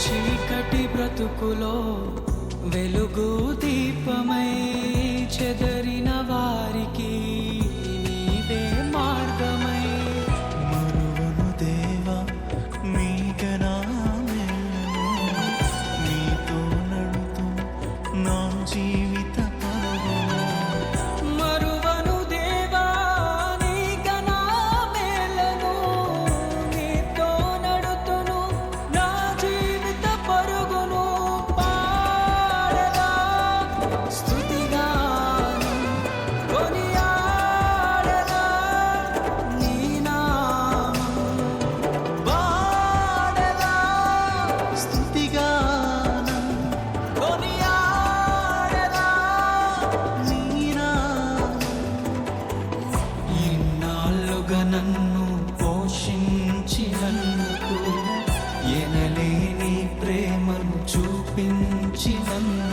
చీకటి బ్రతుకులో వెలుగు దీపమై చెదరిన వారికి నీవే మార్గమై మరువను దేవా నీకనా మేలును నీతో నడుతూ నా జీవిత పరుగును మరువను దేవా నీకనా మేలును నీతో నడుతును నా జీవిత పరుగును పాడదా స్తుతిగానం కొనియాడదా నీ నామం పాడదా స్తుతిగానం కొనియాడదా నీ నామం ఇన్నాళ్ళుగా నన్ను పోషించినందుకు ఎనలేని ప్రేమను చూపించినందుకు